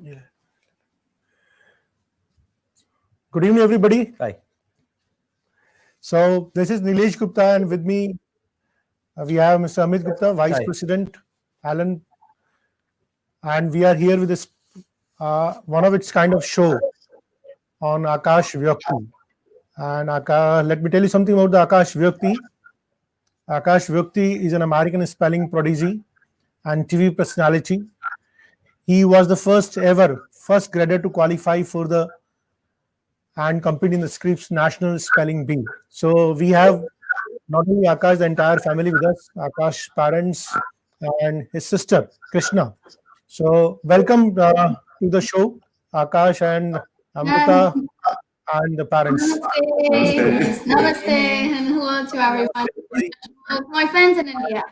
Yeah. Good evening, everybody. Hi. So this is Nilesh Gupta, and with me we have Mr. Amit Gupta, Vice Hi. President, Alan, and we are here with this one of its kind of show on Akash Vukoti. And let me tell you something about the Akash Vukoti. Akash Vukoti is an American spelling prodigy and TV personality. He was the first grader to qualify for the and compete in the Scripps National Spelling Bee. So we have not only Akash, the entire family with us, Akash's parents and his sister, Krishna. So welcome to the show, Akash and Amrita and the parents. Namaste. Namaste and hello to everyone. My friends in India.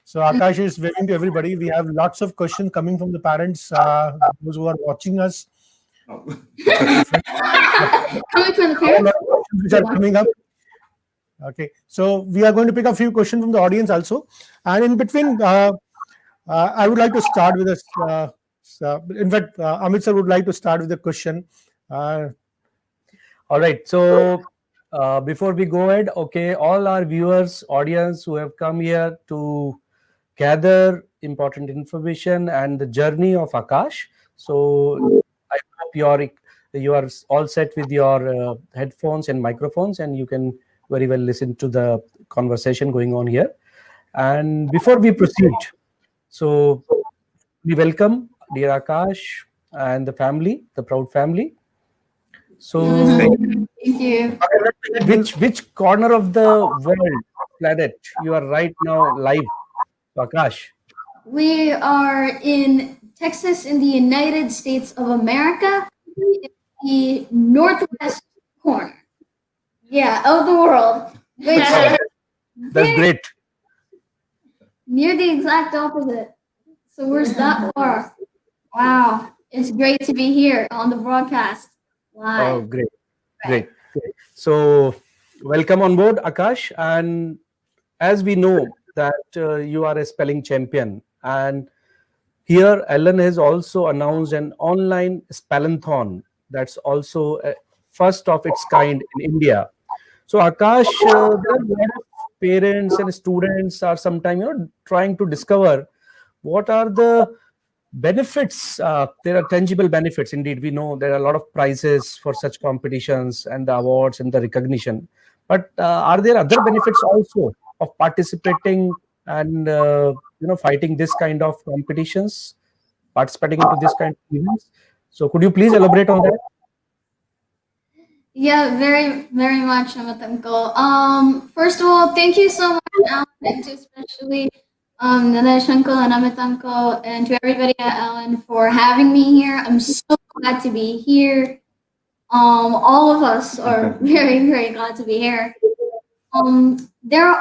So Akash is waving to everybody. We have lots of questions coming from the parents, those who are watching us. Coming from the parents? Which are coming up. Okay, so we are going to pick a few questions from the audience also, and in between, I would like to start with this. In fact, Amit sir would like to start with a question. All right. So before we go ahead, okay, all our viewers, audience who have come here to gather important information and the journey of Akash. So I hope you are all set with your headphones and microphones, and you can very well listen to the conversation going on here. And before we proceed, so we welcome dear Akash and the family, the proud family. So Thank you. which corner of the world, planet, you are right now live, Akash? We are in Texas in the United States of America, in the northwest corner. Yeah, of the world. Which That's great. Near the exact opposite. So we're that far. Wow. It's great to be here on the broadcast. Live. Oh, great. So welcome on board, Akash. And as we know that you are a spelling champion, and here Ellen has also announced an online spellathon that's also a first of its kind in India. So Akash, there are a lot of parents and students are sometimes trying to discover what are the benefits. There are tangible benefits indeed. We know there are a lot of prizes for such competitions and the awards and the recognition, but are there other benefits also of participating and fighting this kind of competitions, participating into this kind of events? So could you please elaborate on that? Yeah, very, very much, Amit Uncle. First of all, thank you so much, Alan, and to especially Nilesh Uncle and Amit Uncle, and to everybody at Alan for having me here. I'm so glad to be here. All of us are very, very glad to be here. There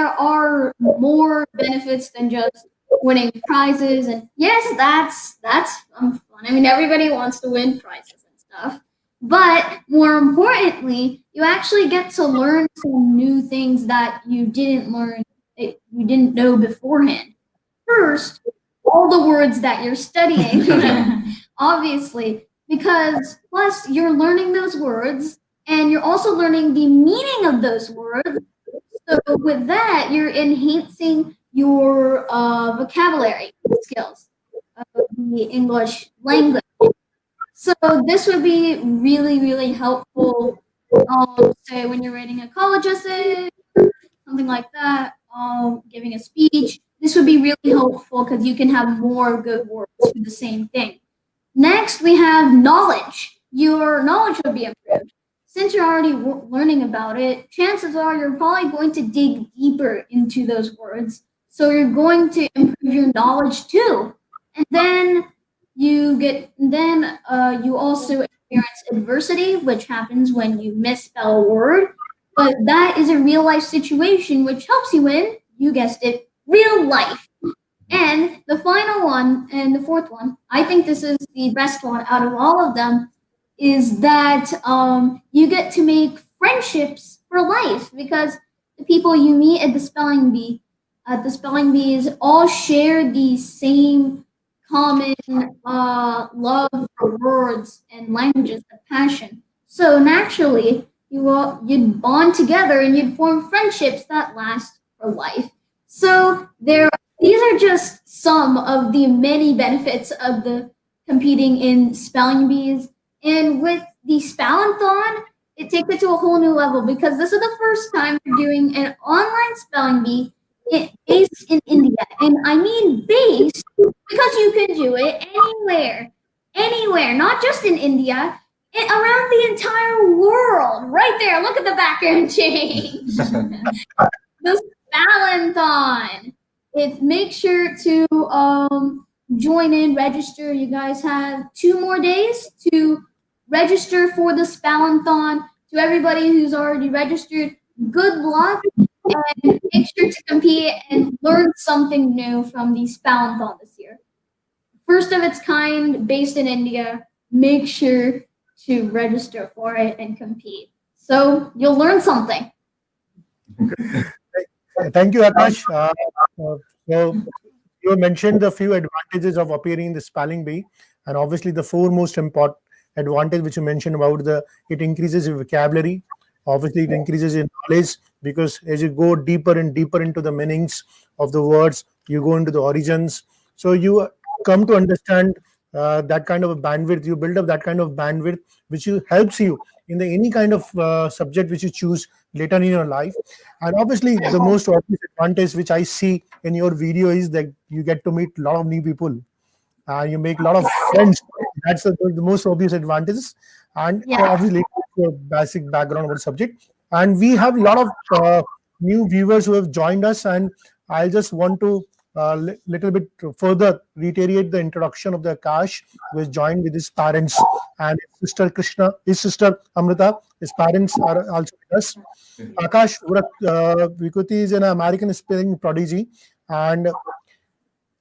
are more benefits than just winning prizes, and yes, that's fun. I mean, everybody wants to win prizes and stuff. But more importantly, you actually get to learn some new things that you didn't know beforehand. First, all the words that you're studying, obviously, because plus you're learning those words and you're also learning the meaning of those words. So with that, you're enhancing your vocabulary skills of the English language. So this would be really, really helpful, say when you're writing a college essay, something like that, giving a speech. This would be really helpful because you can have more good words for the same thing. Next, we have knowledge. Your knowledge will be improved. Since you're already learning about it, chances are you're probably going to dig deeper into those words. So you're going to improve your knowledge too. And then you also experience adversity, which happens when you misspell a word. But that is a real life situation which helps you in, you guessed it, real life. And the final one, and the fourth one, I think this is the best one out of all of them, is that you get to make friendships for life because the people you meet at the spelling bee the spelling bees all share the same common love for words and languages, the passion. So naturally, you'd bond together and you'd form friendships that last for life. So these are just some of the many benefits of the competing in spelling bees. And with the Spellinthon, it takes it to a whole new level because this is the first time we're doing an online spelling bee based in India. And I mean based because you can do it anywhere, not just in India, around the entire world. Right there, look at the background change. The Spellinthon. Make sure to join in, register. You guys have 2 more days to register for the Spellinthon. To everybody who's already registered, good luck and make sure to compete and learn something new from the Spellinthon this year. First of its kind, based in India. Make sure to register for it and compete. So you'll learn something. Thank you, Akash. So you mentioned the few advantages of appearing in the spelling bee, and obviously the 4 most important advantage which you mentioned about it increases your vocabulary. Obviously, it increases your knowledge because as you go deeper and deeper into the meanings of the words, you go into the origins. So you come to understand that kind of a bandwidth. You build up that kind of bandwidth, which helps you in any kind of subject which you choose later in your life. And obviously, the most obvious advantage which I see in your video is that you get to meet a lot of new people. You make a lot of friends. That's the most obvious advantages. And obviously, a basic background about the subject. And we have a lot of new viewers who have joined us. And I just want to little bit further reiterate the introduction of the Akash, who has joined with his parents and his sister Krishna, his sister Amrita. His parents are also with us. Akash Vukoti is an American spelling prodigy, and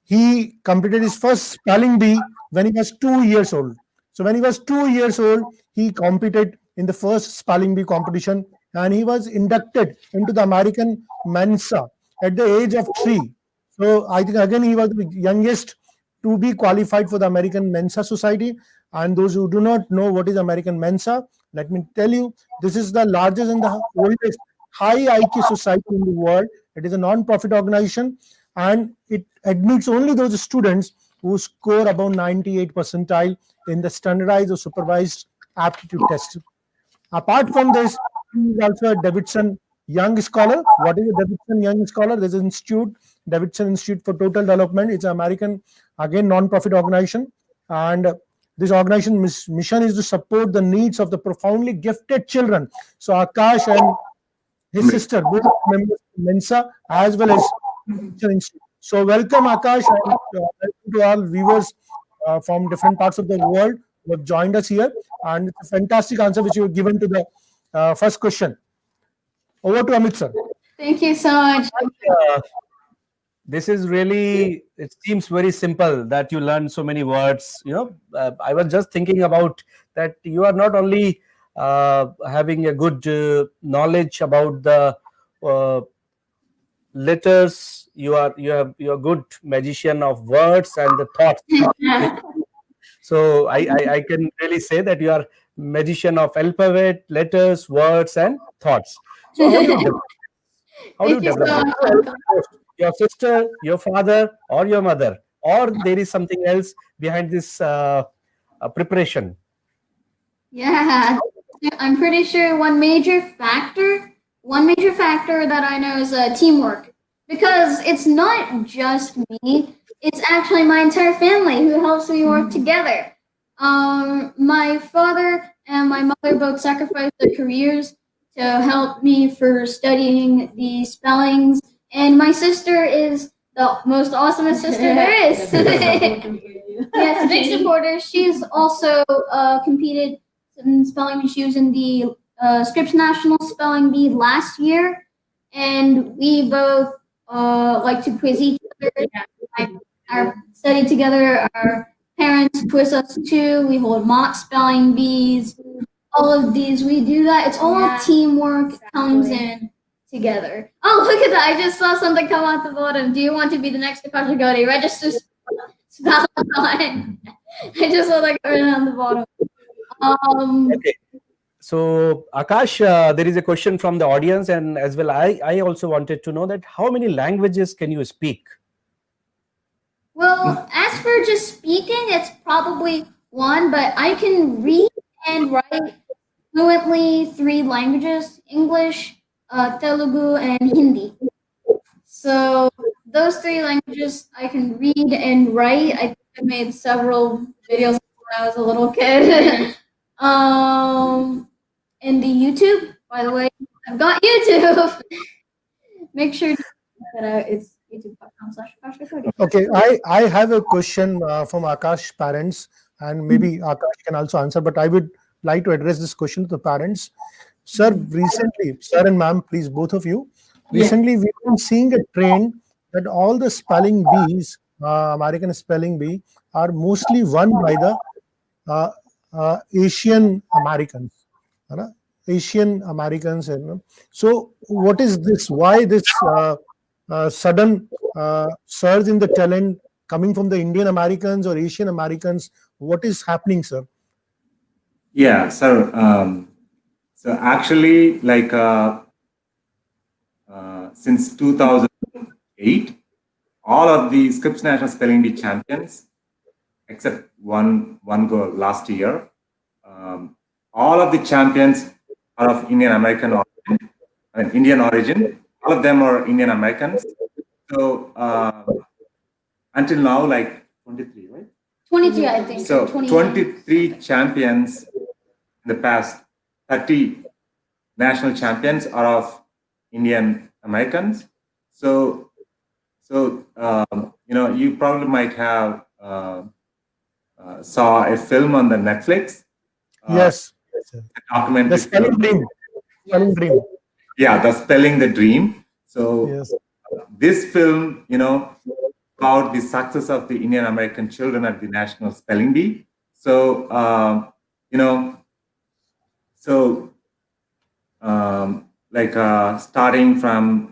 he completed his first spelling bee when he was 2 years old. So when he was 2 years old, he competed in the first spelling bee competition, and he was inducted into the American Mensa at the age of 3. So I think again he was the youngest to be qualified for the American Mensa Society. And those who do not know what is American Mensa, let me tell you, this is the largest and the oldest high IQ society in the world. It is a non-profit organization, and it admits only those students who score above 98 percentile in the standardized or supervised aptitude test. Apart from this, he is also a Davidson Young Scholar. What is a Davidson Young Scholar? There's an institute, Davidson Institute for Total Development. It's an American, again, non-profit organization. And this organization mission is to support the needs of the profoundly gifted children. So Akash and his sister, both members of Mensa as well as Institute. So welcome, Akash, and welcome to all viewers from different parts of the world who have joined us here. And it's a fantastic answer which you have given to the first question. Over to Amit, sir. Thank you so much. This is really, it seems very simple that you learn so many words. I was just thinking about that you are not only having a good knowledge about the letters, you're a good magician of words and the thoughts. So I can really say that you are magician of alphabet, letters, words, and thoughts. So how do you develop your sister, your father, or your mother, or there is something else behind this preparation? Yeah, I'm pretty sure one major factor that I know is teamwork, because it's not just me, it's actually my entire family who helps me work together. My father and my mother both sacrificed their careers to help me for studying the spellings, and my sister is the most awesomest sister there is. Yes, big supporter. She's also competed in spelling bee. She was in the Scripps National Spelling Bee last year, and we both like to quiz each other. Our study together. Our parents quiz us too. We hold mock spelling bees. All of these, we do that. It's all teamwork comes in together. Oh, look at that. I just saw something come out the bottom. Do you want to be the next Akash Vukoti? Register spell on. I just saw that going on the bottom. Okay. So, Akash, there is a question from the audience, and as well, I also wanted to know that how many languages can you speak? Well, as for just speaking, it's probably one, but I can read and write fluently 3 languages: English, Telugu, and Hindi. So those 3 languages I can read and write. I think I made several videos when I was a little kid. In the YouTube, by the way, I've got YouTube. Make sure to check that out. It's youtube.com/AkashVukoti. Okay, I have a question from Akash parents, and maybe Akash can also answer, but I would like to address this question to the parents. Sir, recently, sir and ma'am, please, both of you, recently we've been seeing a trend that all the spelling bees, American spelling bee, are mostly won by the Asian Americans. Asian Americans. So, what is this? Why this sudden surge in the talent coming from the Indian Americans or Asian Americans? What is happening, sir? Yeah, so actually, like since 2008, all of the Scripps National Spelling Bee champions, except one girl last year, all of the champions are of Indian American origin, Indian origin. All of them are Indian Americans. So until now, like 23, right? 23, I think. So 29. 23 champions in the past, 30 national champions are of Indian Americans. So you know, you probably might have saw a film on the Netflix. Yes, A documentary. the spelling dream. Spelling dream. Yeah, the Spelling the Dream. So Yes. this film, you know, about the success of the Indian American children at the National Spelling Bee. So you know, so like starting from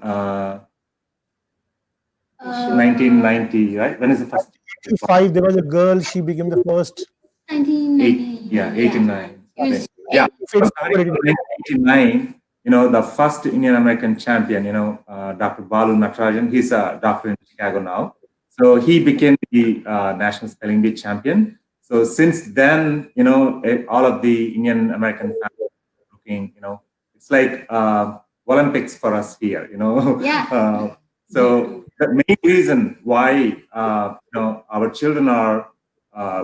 1990, right? When is the first? 85, there was a girl, she became the first. 89. It was- Yeah, so starting from 1989, you know, the first Indian American champion, you know, Dr. Balu Natarajan, he's a doctor in Chicago now. So he became the National Spelling Bee champion. So since then, you know, all of the Indian American families are looking, you know, it's like Olympics for us here, you know. Yeah. So the main reason why, you know, our children are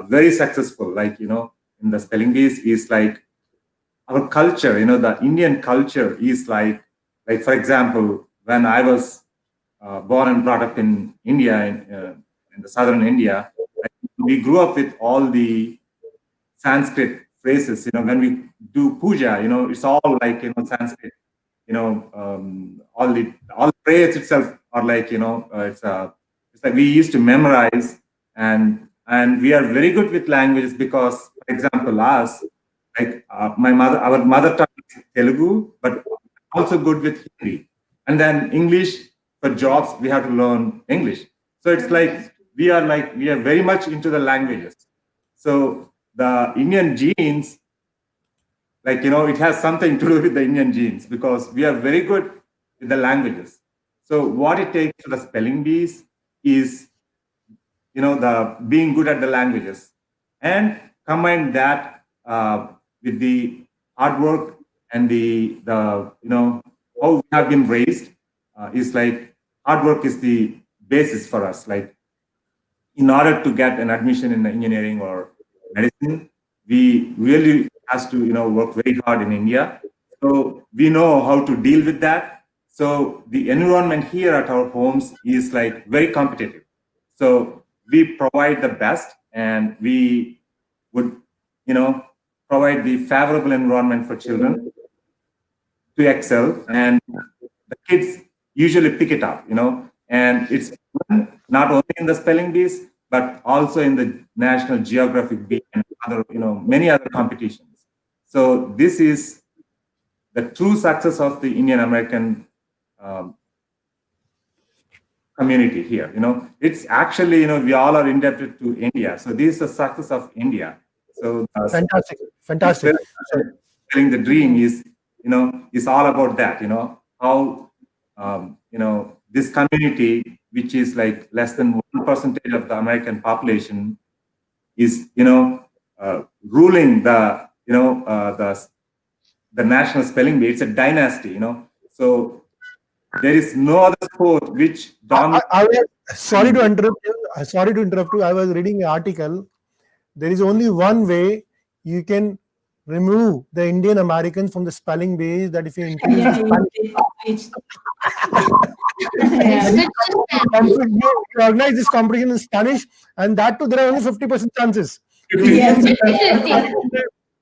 very successful, like, you know, in the spelling bees is like our culture, you know, the Indian culture is like for example, when I was born and brought up in India, in the southern India, like, we grew up with all the Sanskrit phrases. You know, when we do puja, you know, it's all like, you know, Sanskrit. You know, all the prayers itself are like, you know, it's like we used to memorize, and we are very good with languages because, for example, us, like our mother tongue is Telugu, but also good with Hindi, and then English for jobs we have to learn English. So it's like we are very much into the languages. So the Indian genes, like, you know, it has something to do with the Indian genes because we are very good with the languages. So what it takes for the spelling bees is, you know, the being good at the languages, and combine that with the hard work and the you know, how we have been raised, is like hard work is the basis for us. Like, in order to get an admission in engineering or medicine, we really has to, you know, work very hard in India. So we know how to deal with that. So the environment here at our homes is like very competitive. So we provide the best, and we would, you know, provide the favorable environment for children to excel, and the kids usually pick it up, you know, and it's not only in the spelling bees, but also in the National Geographic Bee and other, you know, many other competitions. So this is the true success of the Indian American community here. It's actually, we all are indebted to India. So this is the success of India. So Fantastic. telling the dream is all about that. How this community, which is like less than 1% of the American population, is ruling the the national spelling bee. It's a dynasty. So there is no other sport which dominates. Sorry to interrupt you. I was reading an article. There is only one way you can remove the Indian Americans from the spelling bee, is that if you introduce the Spanish. You organize this competition in Spanish, and that too, there are only 50% chances.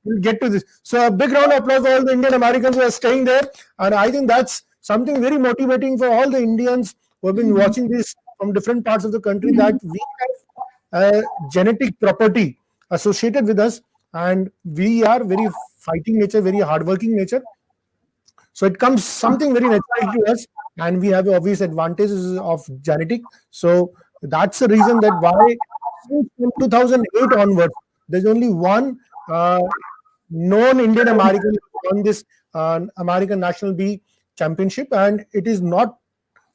We'll get to this. So a big round of applause for all the Indian Americans who are staying there. And I think that's something very motivating for all the Indians who have been watching this from different parts of the country, that we have a genetic property associated with us, and we are very fighting nature, very hardworking nature. So it comes something very natural to us, and we have obvious advantages of genetic. So that's the reason that why since 2008 onwards, there's only one known Indian American on this American National Bee Championship, and it is not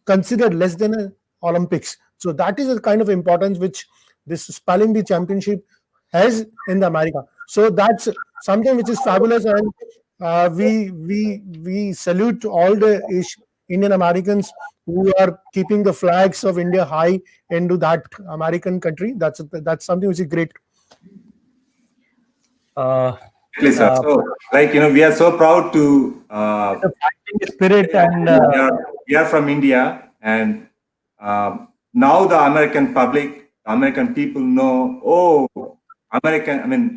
considered less than an Olympics. So that is the kind of importance which this spelling bee championship has in the America. So that's something which is fabulous, and we salute all the Indian Americans who are keeping the flags of India high into that American country. That's something which is great. Please, sir. So, we are so proud to the fighting spirit, and we are from India, and now the American public, American people know,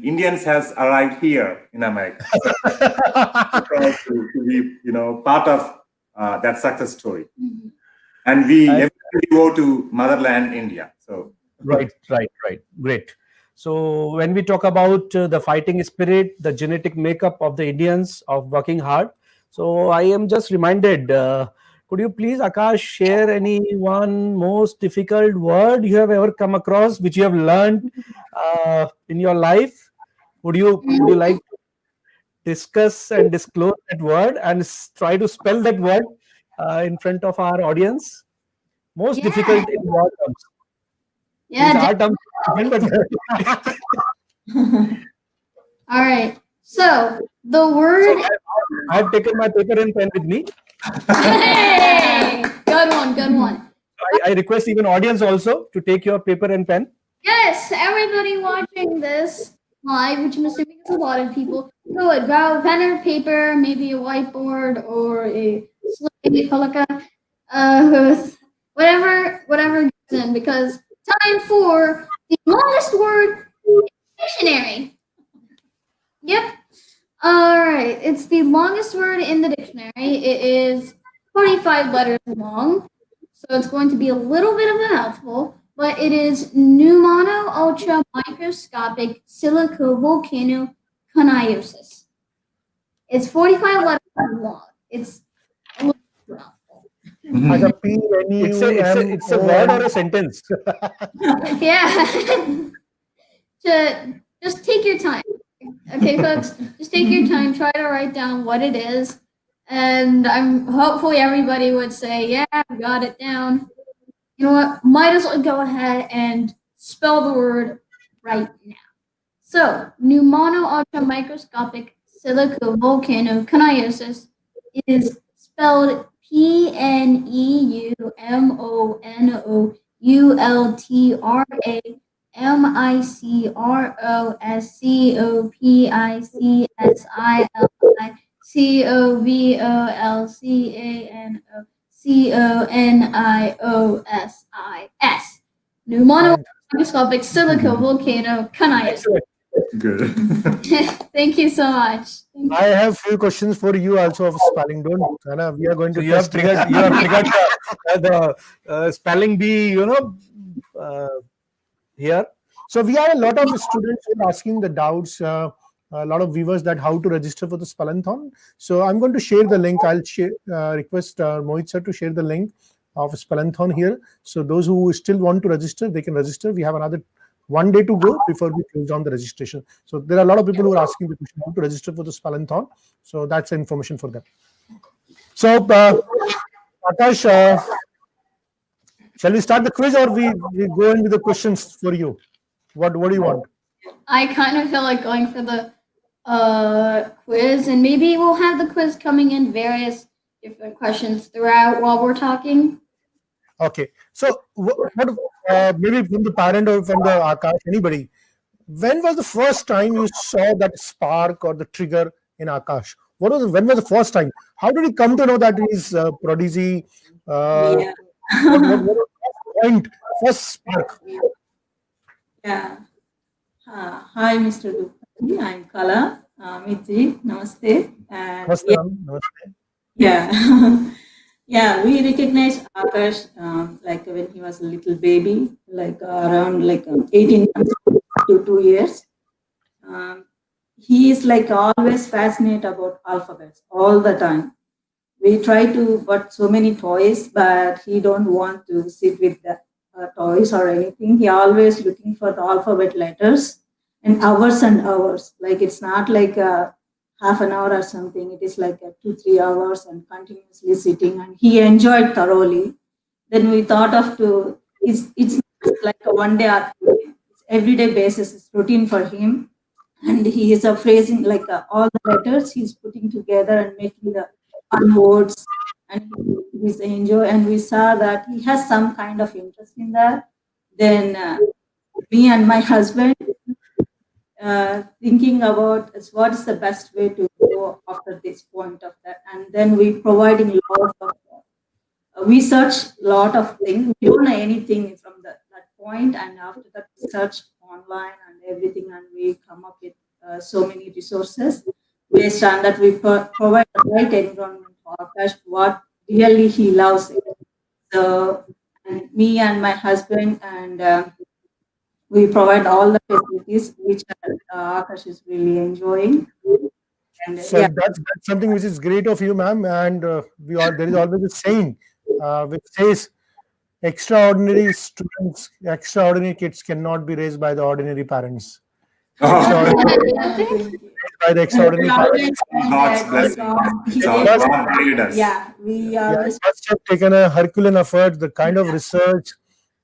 Indians has arrived here in America. So, proud to be, part of that success story. Mm-hmm. And we everybody go to motherland India. So right, great. So when we talk about the fighting spirit, the genetic makeup of the Indians of working hard, so I am just reminded, could you please, Akash, share any one most difficult word you have ever come across, which you have learned in your life? Would you like to discuss and disclose that word and try to spell that word in front of our audience? Most difficult in your terms. Yeah. All right. So the word. So I've taken my paper and pen with me. Hey! Good one. I request even audience also to take your paper and pen. Yes, everybody watching this live, which I'm assuming is a lot of people, go ahead, grab a pen or paper, maybe a whiteboard or a slate, palaka, whatever gets in, because time for the longest word in the dictionary. Yep. All right. It's the longest word in the dictionary. It is 45 letters long, so it's going to be a little bit of a mouthful, but it is pneumono ultra microscopic silicovolcanoconiosis. It's 45 letters long. It's a little mouthful. It's a word or a sentence? Yeah. Just take your time. Okay, folks, just take your time, try to write down what it is, and hopefully everybody would say, yeah, I got it down. You know what, might as well go ahead and spell the word right now. So, pneumono ultra microscopic silicovolcanoconiosis is spelled PNEUMONOULTRA MICROSCOPICISICOVOLCANOCONIOSIS. Pneumono microscopic silicovolcanoconiosis. good. Thank you so much. I have few questions for you also of spelling. Don't, Anna, we are going to. So you have triggered the spelling bee, here. So we have a lot of students who are asking the doubts. a lot of viewers that how to register for the Spellathon. So I'm going to share the link. I'll request Mohit sir to share the link of Spellathon here. So those who still want to register, they can register. We have another 1 day to go before we close down the registration. So there are a lot of people who are asking the question how to register for the Spellathon. So that's the information for them. So Akash, shall we start the quiz or we go in with the questions for you? What do you want? I kind of feel like going for the quiz, and maybe we'll have the quiz coming in various different questions throughout while we're talking. Okay. So what maybe from the parent or from the Akash, anybody, when was the first time you saw that spark or the trigger in Akash? When was the first time? How did you come to know that he's prodigy? What was the point? First spark. Yeah. Hi, Mr. Gupta Ji. I'm Kala. Amit Ji, namaste. And Namaste, ma'am. Namaste. yeah, yeah, we recognized Akash like when he was a little baby, like around 18 months to 2 years. He is like always fascinated about alphabets all the time. We try to bought so many toys, but he don't want to sit with the toys or anything. He always looking for the alphabet letters and hours. Like it's not like a half an hour or something. It is like 2-3 hours and continuously sitting, and he enjoyed thoroughly. Then we thought of to it's not like a 1 day or 2 day. It's everyday basis. It's routine for him, and he is phrasing like all the letters he's putting together and making the fun words, and he's enjoy. And we saw that he has some kind of interest in that. Then me and my husband thinking about what is the best way to go after this point of that, and then we providing lot of we search lot of things. We don't know anything from that point, and after that we search online and everything, and we come up with so many resources. Based on that, we provide the right environment for Akash, what really he loves it. So, and me and my husband, and we provide all the facilities which Akash is really enjoying. And So that's something which is great of you, ma'am. And there is always a saying which says, extraordinary students, extraordinary kids cannot be raised by the ordinary parents. Extraordinary by the extraordinary parents. God's blessing. He God guided us. yeah, we are. Yeah, it must have taken a Herculean effort, the kind of research,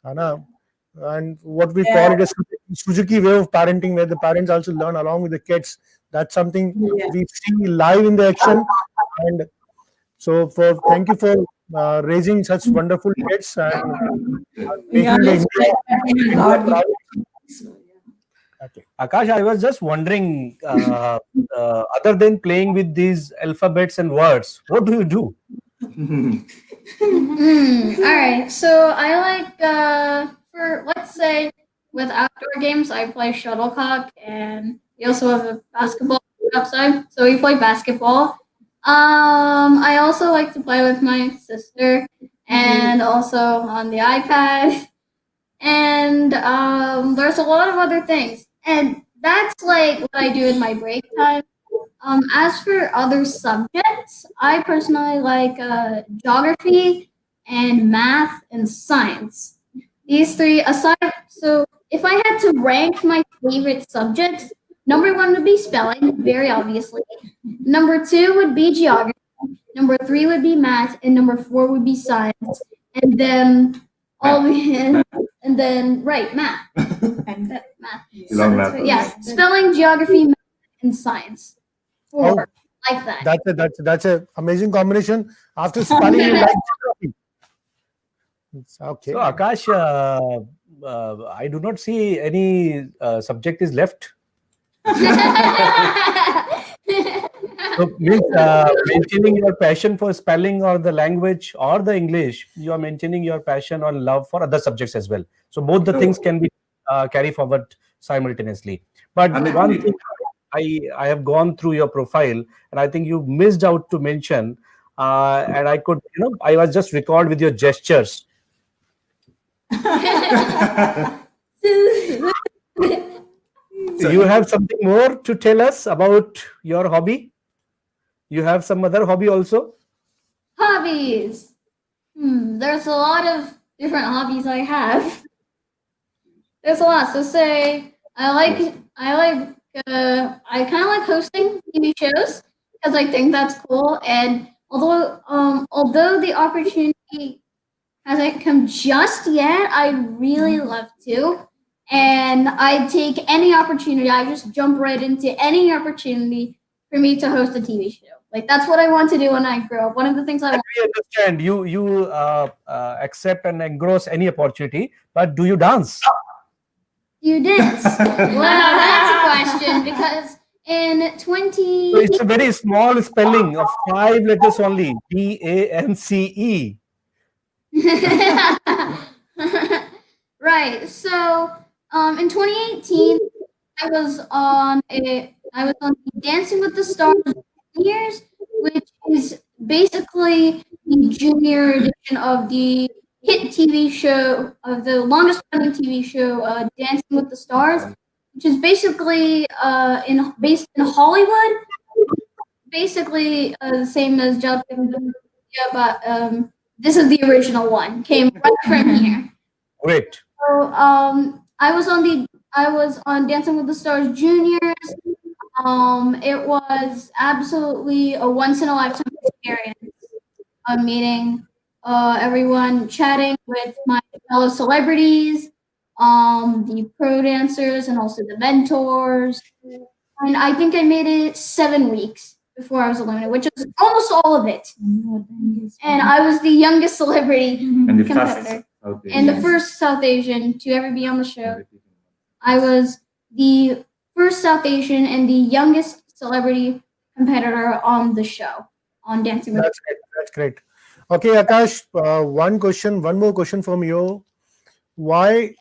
and what we call it as Suzuki way of parenting, where the parents also learn along with the kids. That's something we see live in the action. And so, thank you for raising such wonderful kids and We making are the respecting God. Okay. Akash, I was just wondering, other than playing with these alphabets and words, what do you do? All right. So I like for let's say with outdoor games, I play shuttlecock, and we also have a basketball outside, so we play basketball. I also like to play with my sister, and also on the iPad. And there's a lot of other things, and that's like what I do in my break time. As for other subjects, I personally like geography and math and science. These three aside, so if I had to rank my favorite subjects, number one would be spelling, very obviously. Number two would be geography. Number three would be math, and number four would be science. And then math. And Math. Love math. Yeah, spelling, geography, math, and science. Four, like that. That's a amazing combination. After spelling, you like geography. It's okay. So, Akash, I do not see any subject is left. So, means maintaining your passion for spelling or the language or the English, you are maintaining your passion or love for other subjects as well. So both the things can be carry forward simultaneously. But one thing I have gone through your profile, and I think you missed out to mention, and I could, I was just recalled with your gestures. You have something more to tell us about your hobby? You have some other hobby also? Hobbies. There's a lot of different hobbies I have. There's a lot. So say I kind of like hosting TV shows because I think that's cool. And although the opportunity hasn't come just yet, I'd really love to. And I'd take any opportunity. I just jump right into any opportunity for me to host a TV show. Like that's what I want to do when I grow up. One of the things I want. We understand you accept and engross any opportunity, but do you dance? You dance. Well, that's a question because in 20. So it's a very small spelling of 5 letters only. DANCE. Right. So, in 2018, I was on the Dancing with the Stars Juniors, which is basically the junior edition of the hit TV show, of the longest running TV show, Dancing with the Stars, which is basically based in Hollywood. Basically the same as but this is the original one. Came right from here. Great. So I was on Dancing with the Stars Juniors. It was absolutely a once in a lifetime experience. Meeting everyone, chatting with my fellow celebrities, the pro dancers, and also the mentors. And I think I made it 7 weeks before I was eliminated, which is almost all of it. And I was the youngest celebrity And the competitor. first And the first South Asian to ever be on the show. I was the first South Asian and the youngest celebrity competitor on the show, on Dancing with. That's great. Okay, Akash, one more question from you. Why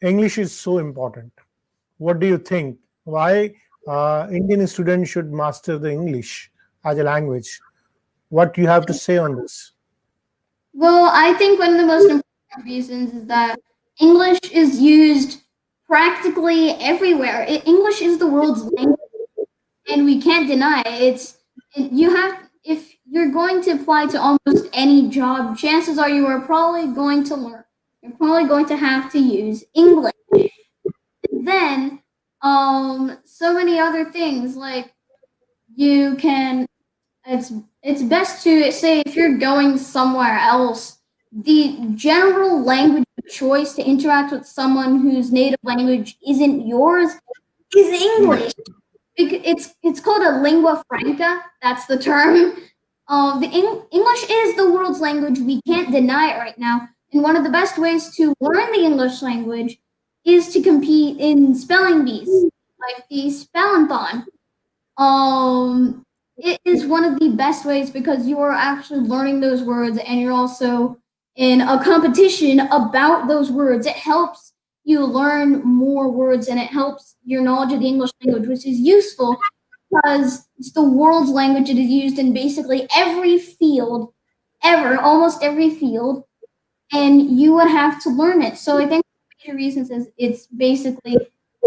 English is so important? What do you think? Why Indian students should master the English as a language? What do you have to say on this? Well, I think one of the most important reasons is that English is used practically everywhere. English is the world's language, and we can't deny it. If you're going to apply to almost any job, chances are you are probably going to learn. You're probably going to have to use English. Then, so many other things like you can. It's best to say if you're going somewhere else, the general language of choice to interact with someone whose native language isn't yours is English. It's called a lingua franca. That's the term. English is the world's language. We can't deny it right now. And one of the best ways to learn the English language is to compete in spelling bees, like the Spellinthon. It is one of the best ways because you are actually learning those words and you're also in a competition about those words. It helps you learn more words and it helps your knowledge of the English language, which is useful because it's the world's language. It is used in basically every field ever, almost every field, and you would have to learn it. So I think the major reasons is it's basically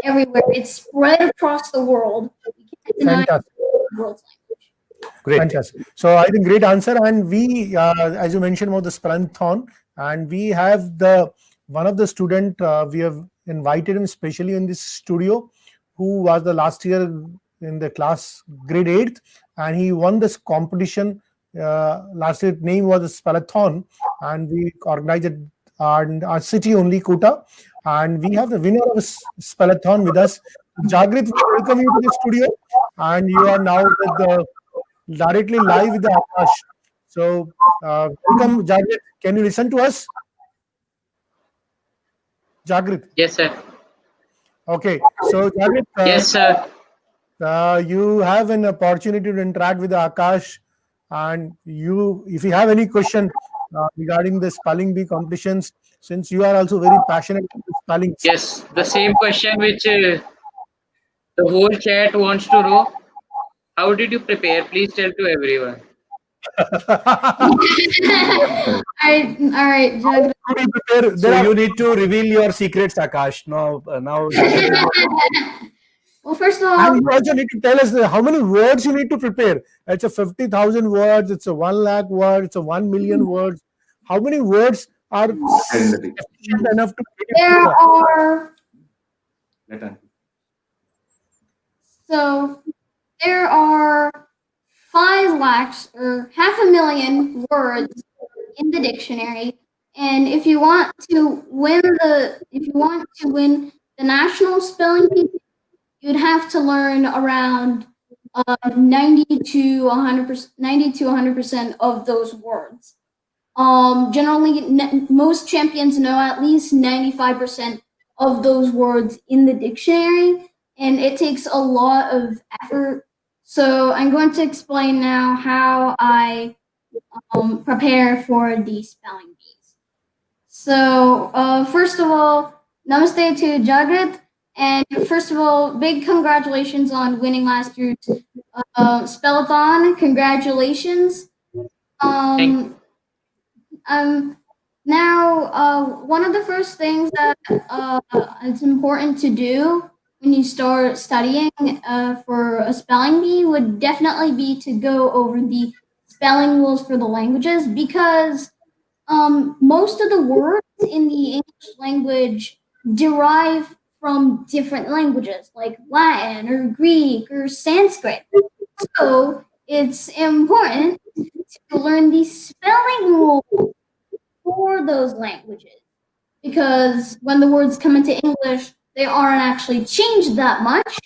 everywhere. It's spread across the world. You can't deny the world's language. Great. Fantastic. So I think great answer. And we, as you mentioned about the Spellinthon, and we have one of the student we have invited him specially in this studio, who was the last year in the class grade 8th, and he won this competition. Last year name was the Spellathon, and we organized it in our city only, Kota, and we have the winner of the Spellathon with us. Jagrit, we welcome you to the studio, and you are now with directly live with the Akash. So welcome, Jagrit. Can you listen to us? Jagrit. Yes, sir. Okay. So Jagrit, Yes, sir. you have an opportunity to interact with the Akash, and if you have any question regarding the spelling bee competitions, since you are also very passionate about spelling. Yes, the same question which the whole chat wants to know. How did you prepare? Please tell to everyone. All right, Jagrat. So you need to reveal your secrets, Akash. Now Well, first of all, And you also need to tell us how many words you need to prepare. It's a 50,000 words, it's a 1 lakh words, it's a 1 million words. How many words are in the dictionary. sufficient enough to make it there clear? are Let us- so there are 5 lakhs or 500,000 words in the dictionary, and if you want to win the national spelling bee, you'd have to learn around 90 to 100% of those words. Generally, most champions know at least 95% of those words in the dictionary, and it takes a lot of effort. So I'm going to explain now how I prepare for the spelling bees. So first of all, namaste to Jagrat. And first of all, big congratulations on winning last year's Spellathon. Congratulations. Thank Now, one of the first things that it's important to do when you start studying for a spelling bee would definitely be to go over the spelling rules for the languages, because most of the words in the English language derive from different languages like Latin or Greek or Sanskrit. So it's important to learn the spelling rules for those languages, because when the words come into English, they aren't actually changed that much.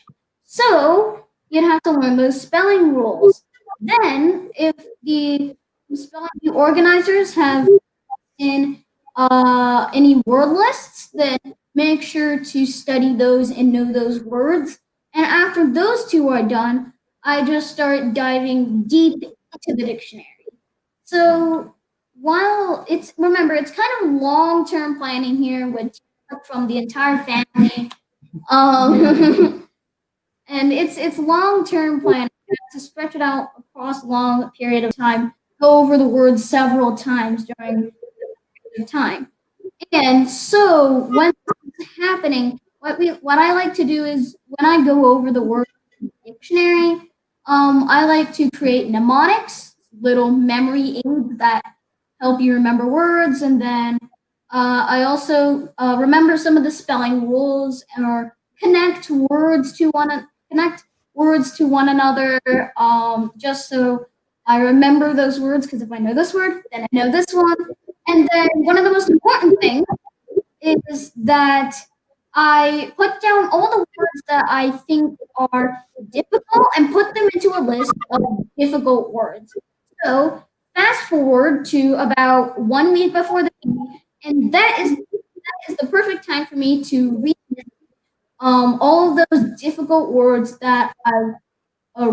So you'd have to learn those spelling rules. Then, if the spelling bee organizers have in any word lists, then make sure to study those and know those words. And after those two are done, I just start diving deep into the dictionary. So while it's kind of long-term planning here with help from the entire family. And it's long-term planning. You have to stretch it out across a long period of time, go over the words several times during the time. And so when it's happening, what I like to do is when I go over the word in the dictionary, I like to create mnemonics, little memory aids that help you remember words, and then I also remember some of the spelling rules or connect words to one another, just so I remember those words. Because if I know this word, then I know this one. And then one of the most important things is that I put down all the words that I think are difficult and put them into a list of difficult words. So fast forward to about 1 week before the meeting, and that is the perfect time for me to read all of those difficult words that I've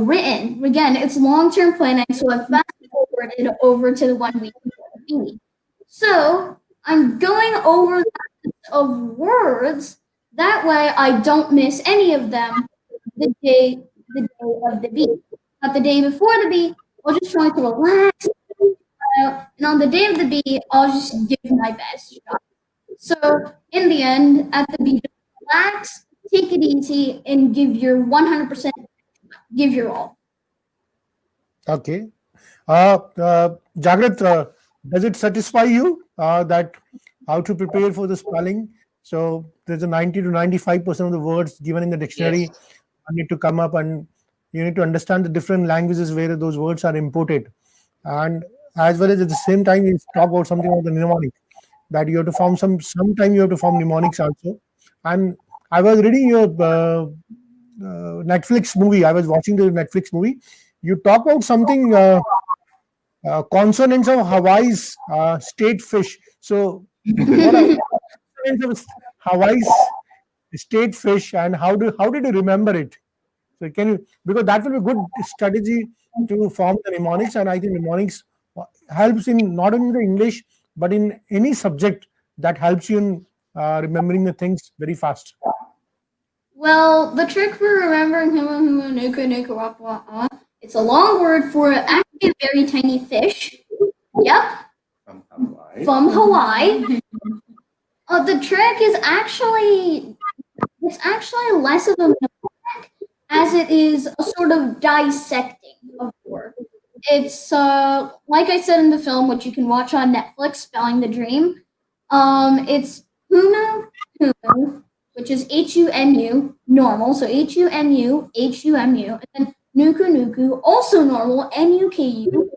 written. Again, it's long-term planning, so I fast forwarded over to the 1 week before the meeting. So I'm going over that list of words. That way, I don't miss any of them the day of the bee. But the day before the bee, I'll just try to relax. And on the day of the bee, I'll just give my best shot. So in the end, at the bee, just relax, take it easy, and give your 100%, give your all. Okay. Jagrat, does it satisfy you that how to prepare for the spelling? So there's a 90 to 95% of the words given in the dictionary Yes. need to come up, and you need to understand the different languages where those words are imported. And as well as at the same time, you talk about something about the mnemonic, that you have to form sometime you have to form mnemonics also. And I was reading your Netflix movie. I was watching the Netflix movie. You talk about something consonants of Hawaii's state fish. So what are consonants of Hawaii's state fish, and how did you remember it? So can you, because that will be a good strategy to form the mnemonics, and I think mnemonics helps in not only the English but in any subject, that helps you in remembering the things very fast. Well, the trick for remembering it's a long word for actually a very tiny fish. Yep, From Hawaii. from Hawaii. The trick is actually less of a mnemonic as it is a sort of dissecting of the word. It's like I said in the film, which you can watch on Netflix, Spelling the Dream. It's Hunu Hunu, which is HUNU, normal. So HUNU, HUMU, and then Nuku Nuku, also normal, NUKU,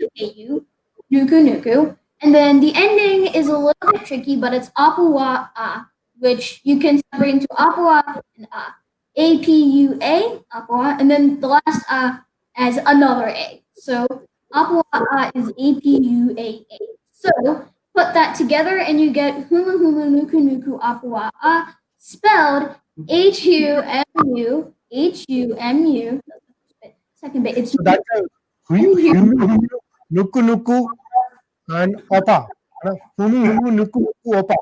UKU, Nuku Nuku. And then the ending is a little bit tricky, but it's Apua A, which you can separate into Apua and A. APUA, Apua, and then the last A as another A. So Apua A is APUAA. So put that together and you get Hulu Hulu Nuku Nuku Apua A, spelled HUMU, HUMU. Second bit, it's So that's nuku nuku and opa. Hunu hunu nuku nuku opa.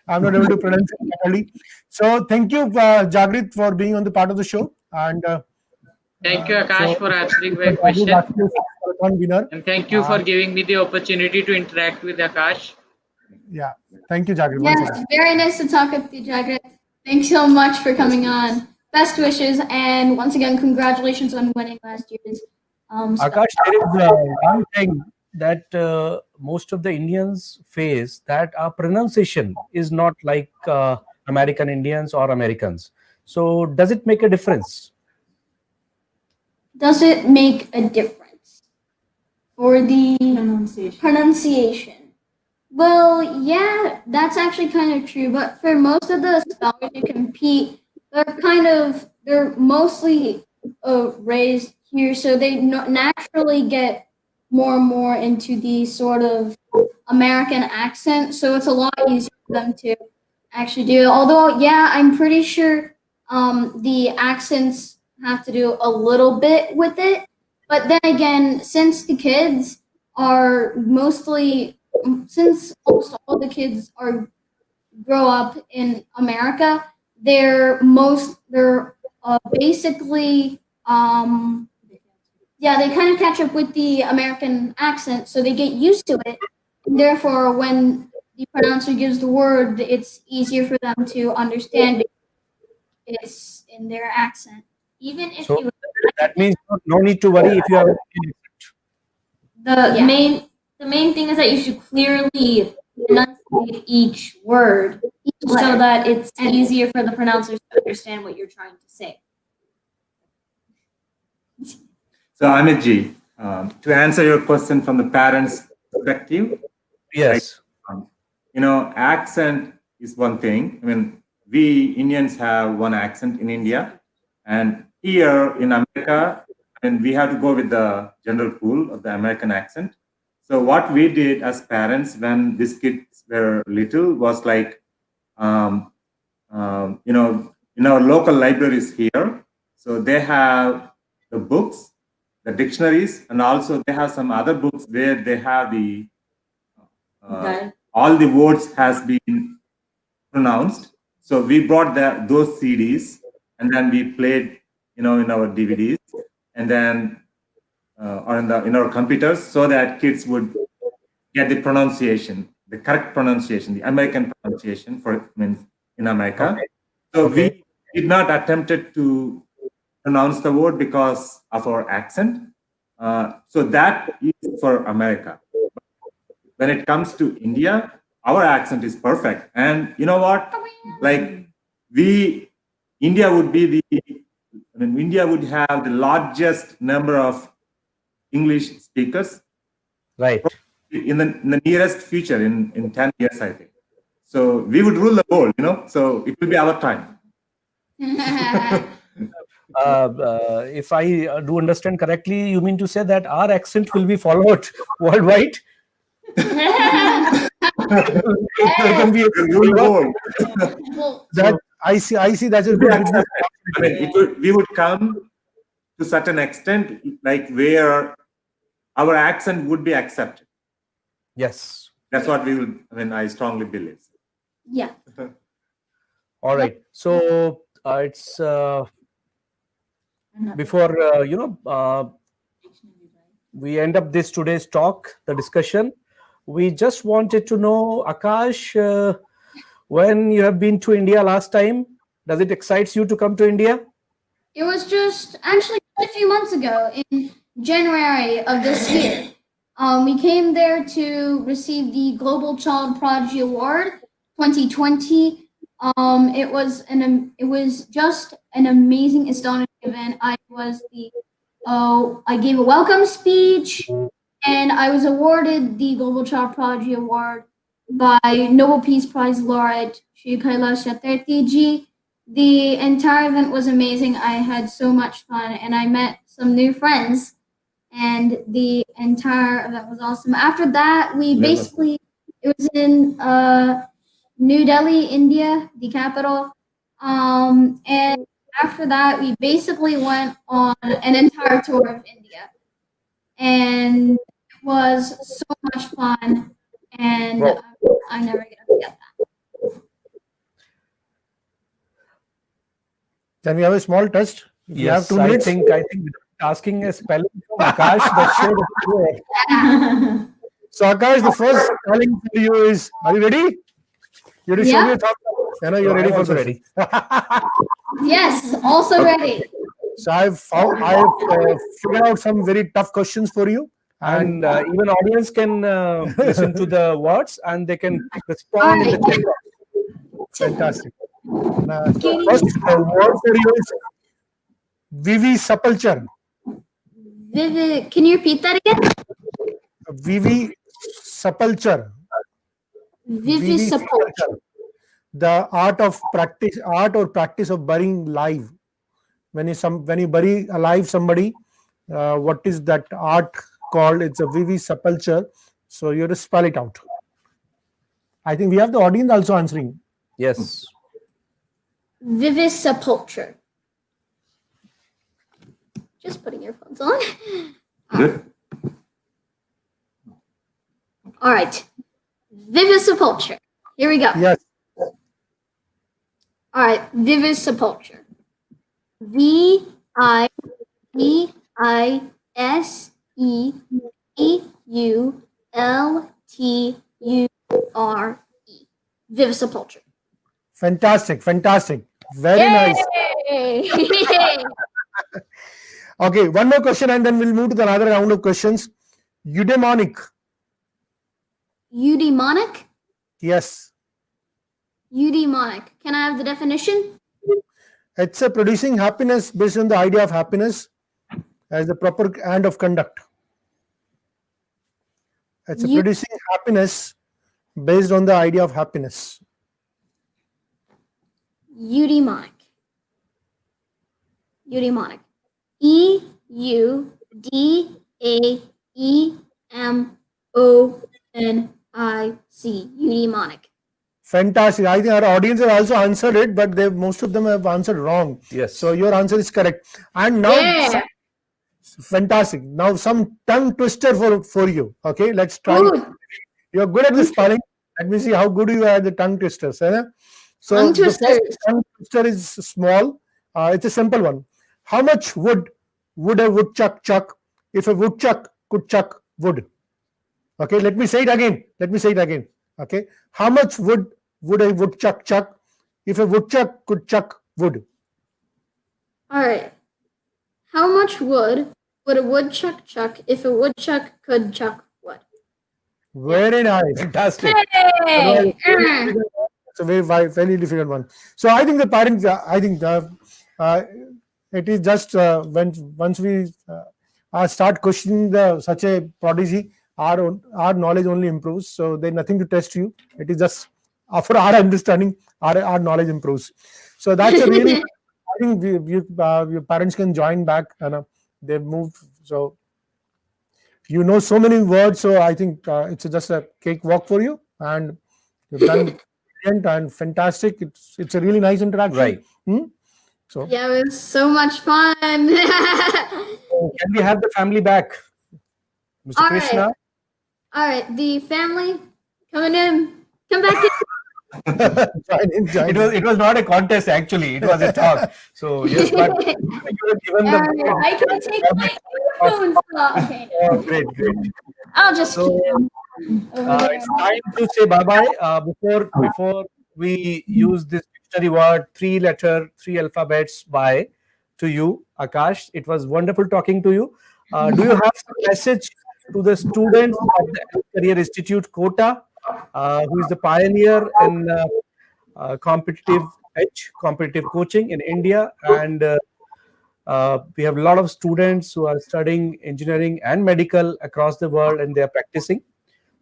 I'm not able to pronounce it properly. So thank you, Jagrit, for being on the part of the show. And Thank you, Akash, so- for answering my Jagrit question. actually is one winner. And thank you for giving me the opportunity to interact with Akash. Yeah, thank you, Jagrit. Once Yes, again. very nice to talk with you, Jagrit. Thanks so much for coming on. Best wishes, and once again, congratulations on winning last year's. Akash, there is one thing that most of the Indians face, that our pronunciation is not like American Indians or Americans. So does it make a difference? Does it make a difference for the Pronunciation. pronunciation? Well, yeah, that's actually kind of true. But for most of the spellers who compete, they're mostly raised here, so they naturally get more and more into the sort of American accent. So it's a lot easier for them to actually do it. Although, yeah, I'm pretty sure the accents have to do a little bit with it. But then again, since almost all the kids are grow up in America, they're basically they kind of catch up with the American accent, so they get used to it. And therefore, when the pronouncer gives the word, it's easier for them to understand because it's in their accent. Even if So you that means no need to worry if you have an Indian accent. The main thing is that you should clearly enunciate each word so that it's easier for the pronouncers to understand what you're trying to say. So Amit Ji, to answer your question from the parents' perspective, Yes. Accent is one thing. I mean, we Indians have one accent in India, and here in America, and we have to go with the general pool of the American accent. So what we did as parents when these kids were little was like, in our local libraries here, so they have the books, the dictionaries, and also they have some other books where they have the all the words has been pronounced. So we brought those CDs and then we played, in our DVDs and then or in our computers, so that kids would get the pronunciation, the correct pronunciation, the American pronunciation in America. Okay. So Okay. we did not attempted to pronounce the word because of our accent. So that is for America. When it comes to India, our accent is perfect. And you know what? Like India would have the largest number of English speakers Right. in the nearest future in 10 years, I think. So we would rule the world, so it will be our time. If I do understand correctly, you mean to say that our accent will be followed worldwide? There can be Rule the world. that I see that's a good business. I mean, we would come to certain extent, like where our accent would be accepted. Yes. That's what I strongly believe. yeah. All right. So it's before we end up this today's talk, the discussion. We just wanted to know, Akash, when you have been to India last time, Does it excites you to come to India? It was just actually a few months ago in January of this year. We came there to receive the Global Child Prodigy Award 2020. It was just an amazing, astonishing event. I gave a welcome speech, and I was awarded the Global Child Prodigy Award by Nobel Peace Prize laureate Shri Kailash Satyarthi Ji. The entire event was amazing. I had so much fun, and I met some new friends, and the entire event was awesome. After that, it was in New Delhi, India, the capital. And after that, we basically went on an entire tour of India, and it was so much fun, and Wow. I'm never gonna forget that. Can we have a small test? If you have Yes, 2 I minutes. think asking a spelling from Akash, the show is clear. So Akash, the first spelling for you is, are you ready? You ready? Show Yeah. me your thoughts. You know, you're I'm ready for also this. ready. Yes, also ready. So I've figured out some very tough questions for you. And even audience can listen to the words and they can respond in the Alright. chat box. Fantastic. First word for you is vivisepulture. Vivid, can you repeat that again? Vivisepulture. Vivisepulture. The art or practice of burying live. When you bury alive somebody, what is that art called? It's a vivisepulture. So you have to spell it out. I think we have the audience also answering. Yes. Vivisepulture. Just putting earphones on. Good. All right. Vivisepulture. Here we go. Yes. All right. Vivisepulture. Vivisepulture. Vivisepulture. Fantastic. Very nice. Yay! Okay, one more question and then we'll move to the another round of questions. Eudaimonic. Eudaimonic? Yes. Eudaimonic. Can I have the definition? It's a producing happiness based on the idea of happiness as the proper end of conduct. It's a producing happiness based on the idea of happiness. Eudaimonic. Eudaimonic. EUDAEMONIC. Eudaimonic. Fantastic. I think our audience have also answered it, but most of them have answered wrong. Yes. So your answer is correct. And now, fantastic. Now some tongue twister for you. Okay, let's try. You're good at the spelling. Let me see how good you are at the tongue twisters. So Tongue the first twisters. tongue twister is small. It's a simple one. How much wood would a woodchuck chuck if a woodchuck could chuck wood? Okay, let me say it again. Okay, how much wood would a woodchuck chuck if a woodchuck could chuck wood? All right. How much wood would a woodchuck chuck if a woodchuck could chuck wood? Very nice. Fantastic. Hey! It's a very difficult one. So I think the parents, it is just once we start questioning such a prodigy, our knowledge only improves. So there's nothing to test you. It is just for our understanding, our knowledge improves. So that's a really. I think your parents can join back, and they've moved. So you know so many words. So I think it's just a cakewalk for you, and you've done brilliant and fantastic. It's a really nice interaction. Right. So Yeah, it was so much fun. Can we have the family back? Mr. All Krishna? right. All right, the family coming in. Come back in. join in. It was not a contest actually. It was a talk. So yes, but you were given the. I can take my earphones off. Okay. Oh, great. I'll just So, keep them over there. it's time to say bye bye. Before we use this dictionary word, three alphabets by to you, Akash. It was wonderful talking to you. Do you have some message to the students of the Career Institute Kota, who is the pioneer in competitive coaching in India? And we have a lot of students who are studying engineering and medical across the world, and they are practicing.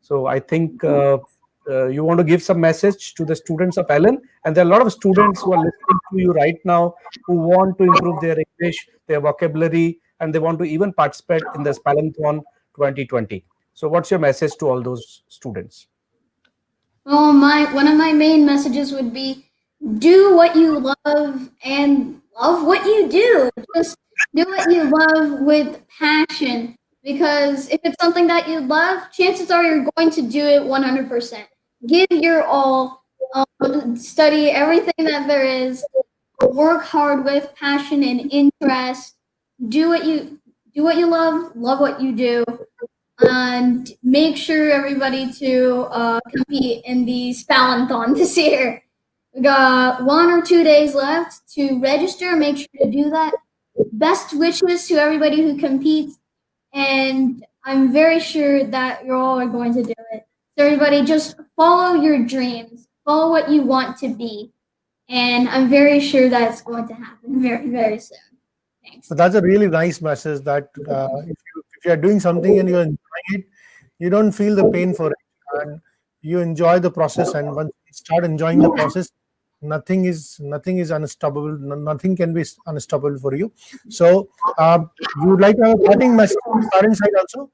So I think you want to give some message to the students of Ellen, and there are a lot of students who are listening to you right now who want to improve their English, their vocabulary, and they want to even participate in the Spelunthon 2020. So what's your message to all those students? Well, one of my main messages would be do what you love and love what you do. Just do what you love with passion, because if it's something that you love, chances are you're going to do it 100%. Give your all, study everything that there is, work hard with passion and interest. Do what you love what you do, and make sure everybody to compete in the Spallanthon this year. We got 1 or 2 days left to register. Make sure to do that. Best wishes to everybody who competes, and I'm very sure that you all are going to do it. So everybody, just follow your dreams, follow what you want to be, and I'm very sure that it's going to happen very, very soon. Thanks. So that's a really nice message that if you are doing something and you're enjoying it, you don't feel the pain for it, and you enjoy the process. And once you start enjoying the process, nothing is unstoppable. Nothing can be unstoppable for you. So we would like to have a parting message from the parent side also.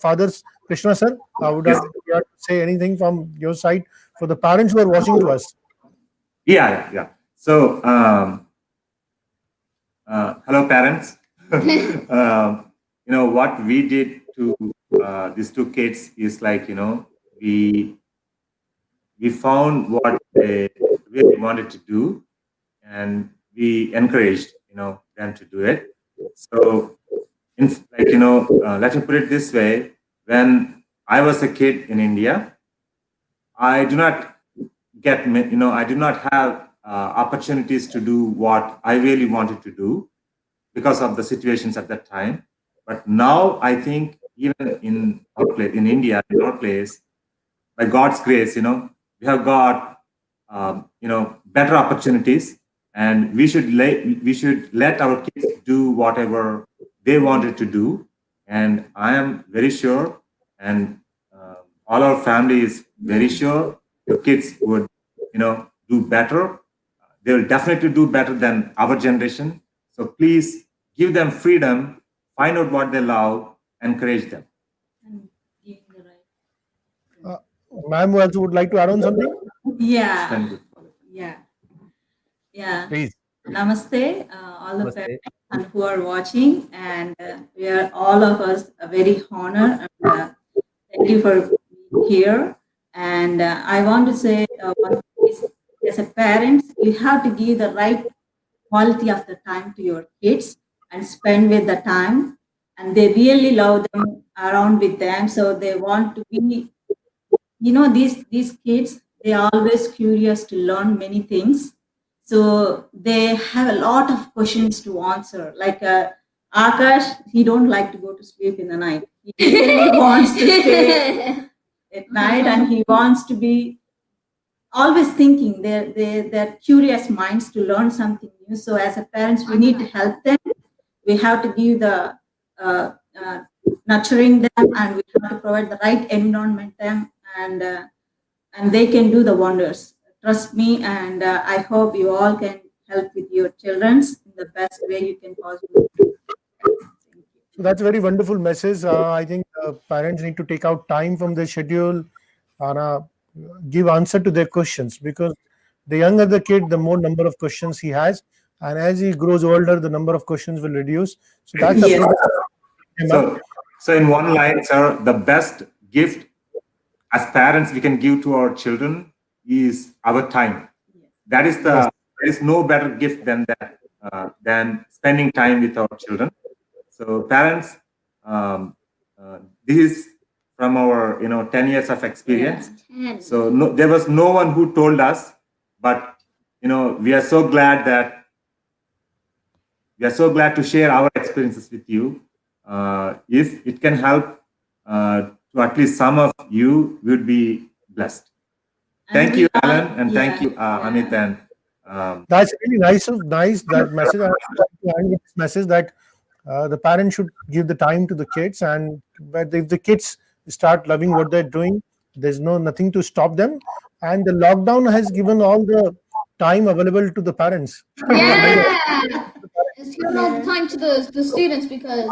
Fathers, Krishna sir, would you like to say anything from your side for the parents who are watching to us? Yeah. So, hello, parents. What we did to these two kids is like, we found what they really wanted to do, and we encouraged, them to do it. So, let me put it this way: when I was a kid in India, I do not I do not have opportunities to do what I really wanted to do because of the situations at that time. But now I think even in our place, in India, in our place, by God's grace, we have got better opportunities, and we should let our kids do whatever they wanted to do. And I am very sure, and all our family is very sure, your kids would do better. They will definitely do better than our generation. So please give them freedom, find out what they love, encourage them. Ma'am also would like to add on something? Yeah. Please. Namaste, all the Namaste. parents and who are watching, and we are all of us very honored, and thank you for being here. And I want to say one thing is, as a parent, you have to give the right quality of the time to your kids and spend with the time, and they really love them around with them, so they want to be, these kids, they are always curious to learn many things, so they have a lot of questions to answer. Like Akash, he don't like to go to sleep in the night. He really wants to stay at night, and he wants to be always thinking. They're curious minds to learn something new. So as a parents, we need to help them. We have to give the nurturing them, and we have to provide the right environment them, and they can do the wonders. Trust me, and I hope you all can help with your children's in the best way you can possibly do. So that's a very wonderful message. I think parents need to take out time from their schedule and give answer to their questions, because the younger the kid, the more number of questions he has, and as he grows older, the number of questions will reduce. So that's Yes. So in one line, sir, the best gift as parents we can give to our children is our time. That is there is no better gift than that, than spending time with our children. So parents, this is from our 10 years of experience. Yeah. So there was no one who told us but we are so glad to share our experiences with you. If it can help to at least some of you, would be blessed. Thank you, Alan, and thank you, Amit. And That's really nice that message. I would like to end with this message that the parents should give the time to the kids, and if the kids start loving what they're doing, there's nothing to stop them. And the lockdown has given all the time available to the parents. Yeah. It's given all the time to the students because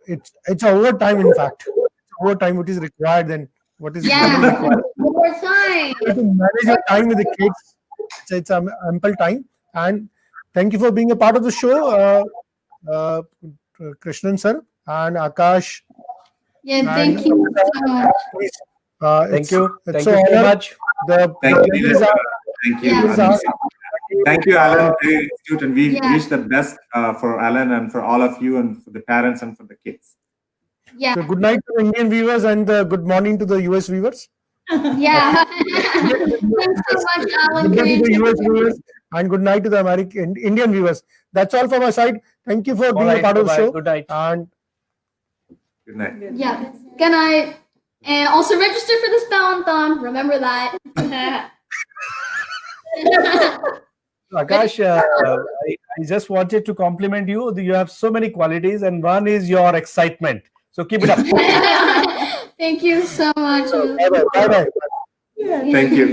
It's overtime, in fact. It's overtime which is required than what is yeah, normally required. more time. To manage your time with the kids, it's ample time. And thank you for being a part of the show, Krishnan sir and Akash. Yeah, thank you so much. Thank you. It's Thank you so much. thank you, thank you, Yeah. thank you, Alan. Very astute, and we Yeah. wish the best for Alan and for all of you, and for the parents and for the kids. Yeah, So good night to the Indian viewers and good morning to the US viewers. yeah. Thanks so much, Alan. Good for night to the answering US viewers and good night to the Indian viewers. That's all from my side. Thank you for being a part of the show. Good night. And Good night. Yeah, good night. And also register for this Valentine. Remember that. Akash, I just wanted to compliment you. You have so many qualities, and one is your excitement. So keep it up. Thank you so much. bye bye. Thank you.